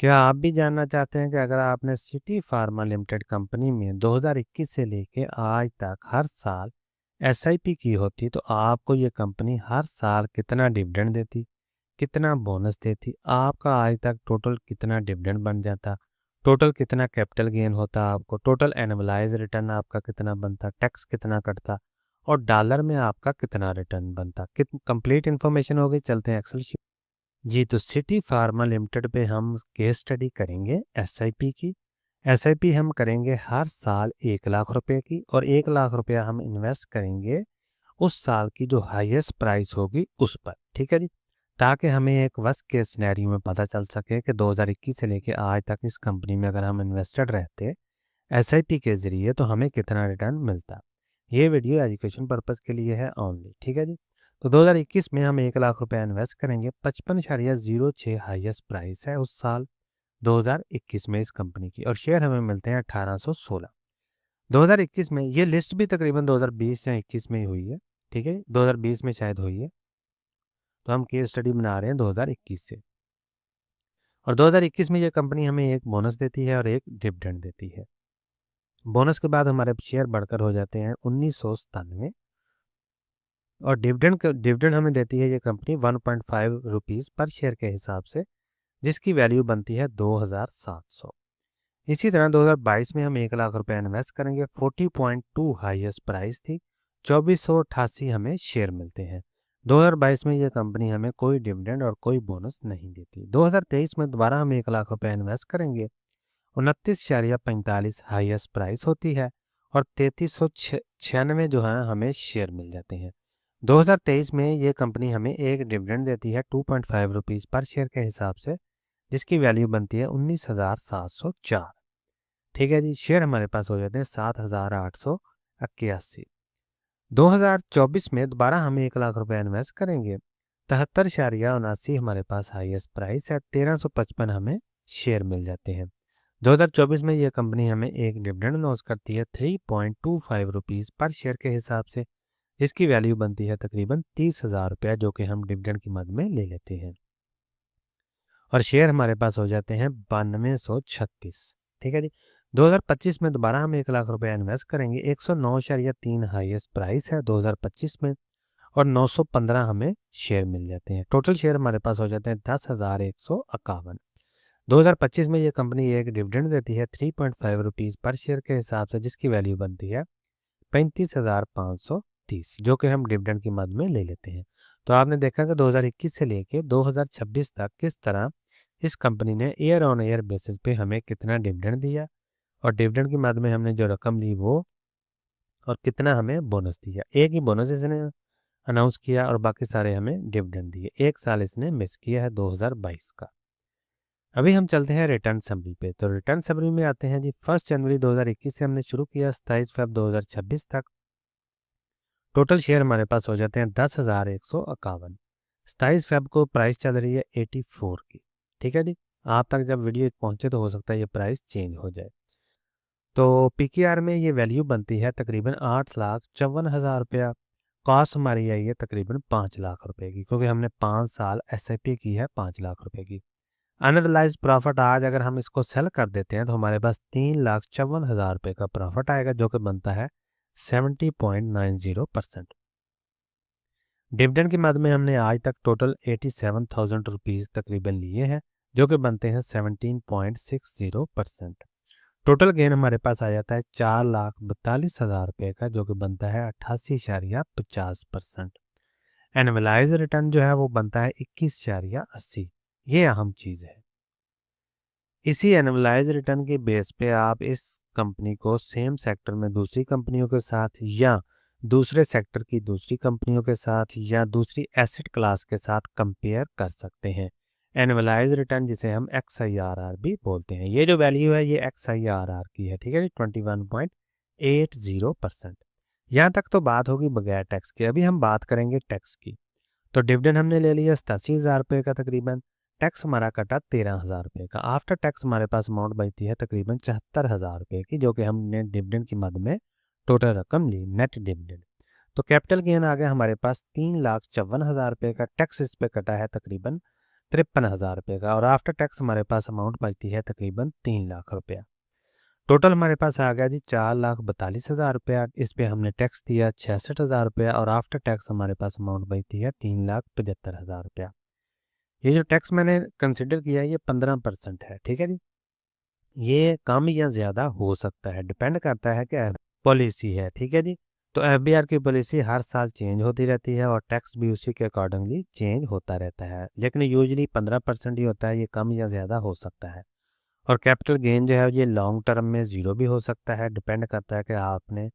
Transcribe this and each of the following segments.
क्या आप भी जानना चाहते हैं कि अगर आपने सिटी फार्मा लिमिटेड कंपनी में 2021 से लेके आज तक हर साल एसआईपी की होती तो आपको ये कंपनी हर साल कितना डिविडेंड देती, कितना बोनस देती, आपका आज तक टोटल कितना डिविडेंड बन जाता, टोटल कितना कैपिटल गेन होता, आपको टोटल एनुअलाइज रिटर्न आपका कितना बनता, टैक्स कितना कटता और डॉलर में आपका कितना रिटर्न बनता। कंप्लीट इन्फॉर्मेशन हो गई। चलते हैं एक्सेल शीट। जी, तो सिटी फार्मा लिमिटेड पे हम केस स्टडी करेंगे एसआईपी की। एसआईपी हम करेंगे हर साल 1 लाख रुपए की और 1 लाख रुपया हम इन्वेस्ट करेंगे उस साल की जो हाईएस्ट प्राइस होगी उस पर। ठीक है जी, ताकि हमें एक वर्स्ट केस सिनेरियो में पता चल सके कि 2021 से लेके आज तक इस कंपनी में अगर हम इन्वेस्टेड रहते एसआईपी के ज़रिए तो हमें कितना रिटर्न मिलता। ये वीडियो एजुकेशन पर्पज़ के लिए है ओनली। ठीक है जी, तो 2021 में हम 1 लाख रुपए इन्वेस्ट करेंगे। 55.06 हाईएस्ट प्राइस है उस साल 2021 में इस कंपनी की और शेयर हमें मिलते हैं 1816। 2021 में ये लिस्ट भी तकरीबन 2020 या 21 में ही हुई है। ठीक है, 2020 में शायद हुई है, तो हम केस स्टडी बना रहे हैं 2021 से। और 2021 में ये कंपनी हमें एक बोनस देती है और एक डिविडेंड देती है। बोनस के बाद हमारे शेयर बढ़कर हो जाते हैं 1997 और डिविडेंड हमें देती है ये कंपनी 1.5 रुपीज़ पर शेयर के हिसाब से, जिसकी वैल्यू बनती है 2700। इसी तरह 2022 में हम 1 लाख रुपए इन्वेस्ट करेंगे। 40.2 हाईएस्ट प्राइस थी, 2488 हमें शेयर मिलते हैं। 2022 में ये कंपनी हमें कोई डिविडेंड और कोई बोनस नहीं देती। 2023 में दोबारा हम 1 लाख रुपए इन्वेस्ट करेंगे। 29.45 हाईएस्ट प्राइस होती है और 3396 जो है हमें शेयर मिल जाते हैं। 2023 में ये कंपनी हमें एक डिविडेंड देती है 2.5 रुपीज़ पर शेयर के हिसाब से, जिसकी वैल्यू बनती है 19,704। ठीक है जी, शेयर हमारे पास हो जाते हैं 7,881। 2024 में दोबारा हम 1 लाख रुपए इन्वेस्ट करेंगे। 73.79 हमारे पास हाईएस्ट प्राइस है, 1355 हमें शेयर मिल जाते हैं। 2024 में यह कंपनी हमें एक डिविडेंड अनाउंस करती है 3.25 रुपीज़ पर शेयर के हिसाब से, जिसकी वैल्यू बनती है तकरीबन 30,000 रुपया, जो कि हम डिविडेंड की मद में ले लेते हैं और शेयर हमारे पास हो जाते हैं 9236। ठीक है जी, 2025 में दोबारा हम 1 लाख रुपए इन्वेस्ट करेंगे। 109.3 हाईएस्ट प्राइस है 2025 में और 915 हमें शेयर मिल जाते हैं। टोटल शेयर हमारे पास हो जाते हैं 10,151। 2025 में ये कंपनी एक डिविडेंड देती है 3.5 रुपीज़ पर शेयर के हिसाब से, जिसकी वैल्यू बनती है 35,530, जो कि हम डिविडेंड की मद में ले लेते हैं। तो आपने देखा कि 2021 से लेके 2026 तक किस तरह इस कंपनी ने ईयर ऑन ईयर बेसिस पे हमें कितना डिविडेंड दिया और डिविडेंड की मद में हमने जो रकम ली वो और कितना हमें बोनस दिया। एक ही बोनस इसने अनाउंस किया और बाकी सारे हमें डिविडेंड दिए। एक साल इसने मिस किया है 2022 का। अभी हम चलते हैं रिटर्न समरी पे। तो रिटर्न समरी में आते हैं जी। 1 जनवरी 2021 से हमने शुरू किया 27 फरवरी 2026 तक। टोटल शेयर हमारे पास हो जाते हैं 10,151। 27 फरवरी को प्राइस चल रही है 84 की। ठीक है जी, आप तक जब वीडियो पहुंचे तो हो सकता है ये प्राइस चेंज हो जाए। तो पीकेआर में ये वैल्यू बनती है तकरीबन 8,54,000 रुपया। कॉस्ट हमारी आई है तकरीबन 5 लाख रुपए की, क्योंकि हमने 5 साल एसआईपी की है 5 लाख रुपए की। अनरियलाइज प्रॉफिट आज अगर हम इसको सेल कर देते हैं तो हमारे पास 3,54,000 रुपये का प्रॉफिट आएगा, जो कि बनता है 70.90%। डिविडेंड की मद में हमने आज तक टोटल 87,000 रुपीज़ तकरीबन लिए हैं, जो कि बनते हैं 17.60%। टोटल गेन हमारे पास आ जाता है 4,42,000 रुपये का, जो कि बनता है 88.50%। एनुअलाइज रिटर्न जो है वो बनता है 21.80। ये अहम चीज़ है। इसी एनुअलाइज रिटर्न के बेस पे आप इस कंपनी को सेम सेक्टर में दूसरी कंपनियों के साथ या दूसरे सेक्टर की दूसरी कंपनियों के साथ या दूसरी एसेट क्लास के साथ कंपेयर कर सकते हैं। एनुअलाइज रिटर्न जिसे हम XIRR भी बोलते हैं, ये जो वैल्यू है ये XIRR की है। ठीक है जी, 21.80%। यहाँ तक तो बात होगी बगैर टैक्स के। अभी हम बात करेंगे टैक्स की। तो डिविडेंड हमने ले लिया 87,000 रुपये का तकरीबन। टैक्स हमारा कटा 13,000 रुपये का। आफ्टर टैक्स हमारे पास अमाउंट बचती है तकरीबन 74,000 रुपये की, जो कि हमने डिविडेंड की मद में टोटल रकम ली, नेट डिविडेंड। तो कैपिटल गेन आ गया हमारे पास 3,54,000 रुपये का। टैक्स इस पे कटा है तकरीबन 53,000 रुपये का, और आफ्टर टैक्स हमारे पास अमाउंट बचती है तकरीबन 3 लाख रुपया। टोटल हमारे पास आ गया जी 4,42,000 रुपया। इस पे हमने टैक्स दिया 66,000 रुपया, और आफ्टर टैक्स हमारे पास अमाउंट बचती है 3,75,000 रुपया। ये जो टैक्स मैंने कंसिडर किया है ये 15% है, ठीक है जी। ये कम या ज़्यादा हो सकता है, डिपेंड करता है कि पॉलिसी है, ठीक है जी। तो एफबीआर की पॉलिसी हर साल चेंज होती रहती है और टैक्स भी उसी के अकॉर्डिंगली चेंज होता रहता है, लेकिन यूजली 15% ही होता है, ये कम या ज़्यादा हो सकता है। और कैपिटल गेन जो है ये लॉन्ग टर्म में ज़ीरो भी हो सकता है, डिपेंड करता है कि आपने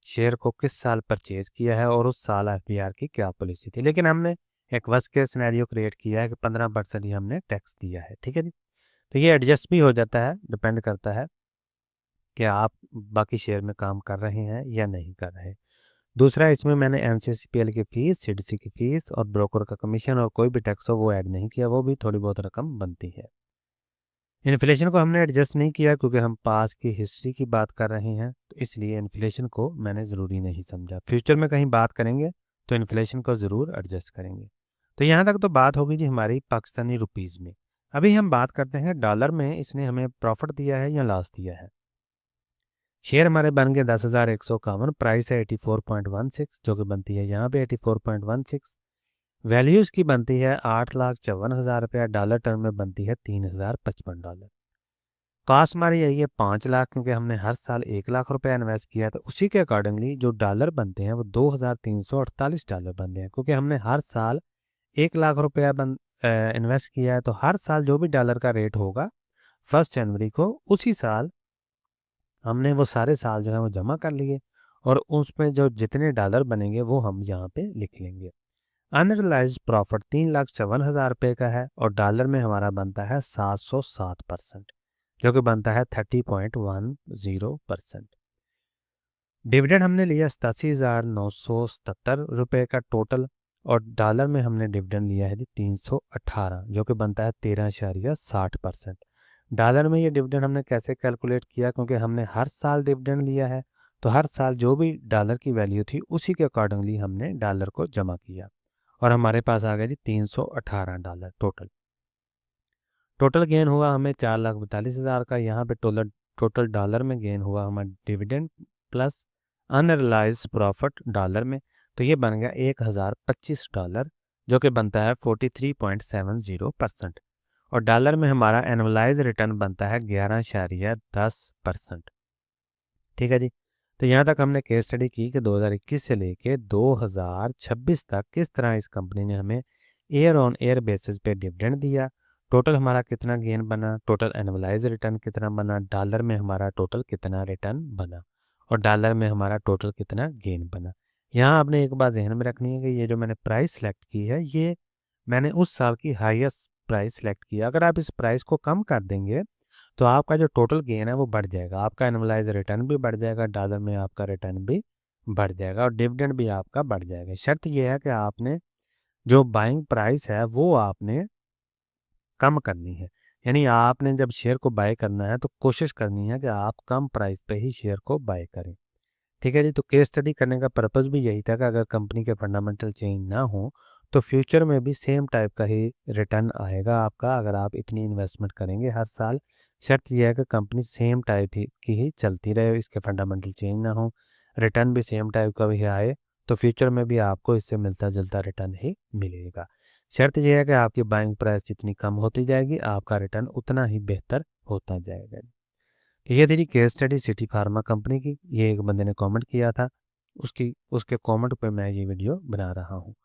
शेयर को किस साल परचेज किया है और उस साल एफबीआर की क्या पॉलिसी थी। लेकिन हमने एक वर्स्ट केस सिनेरियो क्रिएट किया है कि 15% ही हमने टैक्स दिया है, ठीक है जी। तो ये एडजस्ट भी हो जाता है, डिपेंड करता है कि आप बाकी शेयर में काम कर रहे हैं या नहीं कर रहे। दूसरा, इसमें मैंने एनसीसीपीएल की फ़ीस, सीडीसी की फ़ीस और ब्रोकर का कमीशन और कोई भी टैक्स हो वो ऐड नहीं किया, वो भी थोड़ी बहुत रकम बनती है। इन्फ्लेशन को हमने एडजस्ट नहीं किया क्योंकि हम पास की हिस्ट्री की बात कर रहे हैं, तो इसलिए इन्फ्लेशन को मैंने ज़रूरी नहीं समझा। फ्यूचर में कहीं बात करेंगे तो इन्फ्लेशन को ज़रूर एडजस्ट करेंगे। तो यहाँ तक तो बात होगी जी हमारी पाकिस्तानी रुपीज़ में। अभी हम बात करते हैं डॉलर में, इसने हमें प्रॉफिट दिया है या लॉस दिया है। शेयर हमारे बन गए 10,151, प्राइस है 84.16 जो कि बनती है यहाँ पे 84.16। वैल्यू इसकी बनती है 8,54,000 रुपया, डॉलर टर्म में बनती है $3,055। कॉस्ट हमारी यही है 5 लाख, क्योंकि हमने हर साल 1 लाख रुपया इन्वेस्ट किया, तो उसी के अकॉर्डिंगली जो डॉलर बनते हैं वो $2,348 बनते हैं, क्योंकि हमने हर साल 1 लाख रुपया इन्वेस्ट किया है। तो हर साल जो भी डॉलर का रेट होगा 1 जनवरी को, उसी साल हमने वो सारे साल जो है वो जमा कर लिए, और उसमें जो जितने डॉलर बनेंगे वो हम यहाँ पे लिख लेंगे। अनरियलाइज्ड प्रॉफिट 3,54,000 रुपये का है, और डॉलर में हमारा बनता है 707%, जो कि बनता है 30.10%। डिविडेंड हमने लिया 87,977 रुपये का टोटल, और डॉलर में हमने डिविडेंड लिया है जी 318, जो कि बनता है 13.60%। डॉलर में ये डिविडेंड हमने कैसे कैलकुलेट किया, क्योंकि हमने हर साल डिविडेंड लिया है, तो हर साल जो भी डॉलर की वैल्यू थी उसी के अकॉर्डिंगली हमने डॉलर को जमा किया, और हमारे पास आ गया जी $318 टोटल। टोटल गेन हुआ हमें 4,42,000 का। यहाँ पे टोटल टोटल डॉलर में गेन हुआ हमारा dividend plus unrealise profit dollar में, तो ये बन गया $1,025, जो कि बनता है 43.70%। और डॉलर में हमारा एनुअलाइज रिटर्न बनता है 11.10%, ठीक है जी। तो यहाँ तक हमने केस स्टडी की कि 2021 से लेके 2026 तक किस तरह इस कंपनी ने हमें ईयर ऑन ईयर बेसिस पे डिविडेंड दिया, टोटल हमारा कितना गेन बना, टोटल एनुअलाइज रिटर्न कितना बना, डॉलर में हमारा टोटल कितना रिटर्न बना, और डॉलर में हमारा टोटल कितना गेन बना। यहाँ आपने एक बात ध्यान में रखनी है कि ये जो मैंने प्राइस सेलेक्ट की है ये मैंने उस साल की हाईएस्ट प्राइस सेलेक्ट किया। अगर आप इस प्राइस को कम कर देंगे तो आपका जो टोटल गेन है वो बढ़ जाएगा, आपका एनुअलाइज रिटर्न भी बढ़ जाएगा, डॉलर में आपका रिटर्न भी बढ़ जाएगा, और डिविडेंड भी आपका बढ़ जाएगा। शर्त यह है कि आपने जो बाइंग प्राइस है वो आपने कम करनी है, यानी आपने जब शेयर को बाय करना है तो कोशिश करनी है कि आप कम प्राइस पे ही शेयर को बाय करें, ठीक है जी। तो केस स्टडी करने का पर्पज़ भी यही था कि अगर कंपनी के फंडामेंटल चेंज ना हो तो फ्यूचर में भी सेम टाइप का ही रिटर्न आएगा आपका, अगर आप इतनी इन्वेस्टमेंट करेंगे हर साल। शर्त यह है कि कंपनी सेम टाइप की ही चलती रहे, इसके फंडामेंटल चेंज ना हो, रिटर्न भी सेम टाइप का भी आए, तो फ्यूचर में भी आपको इससे मिलता जुलता रिटर्न ही मिलेगा। शर्त यह है कि आपकी बाइंग प्राइस जितनी कम होती जाएगी आपका रिटर्न उतना ही बेहतर होता जाएगा। तो ये थी case study city pharma company की। ये एक बंदे ने कमेंट किया था, उसके कमेंट पे मैं ये वीडियो बना रहा हूँ।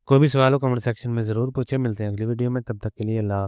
कोई भी सवाल हो कमेंट सेक्शन में ज़रूर पूछे। मिलते हैं अगली वीडियो में, तब तक के लिए अल्लाह।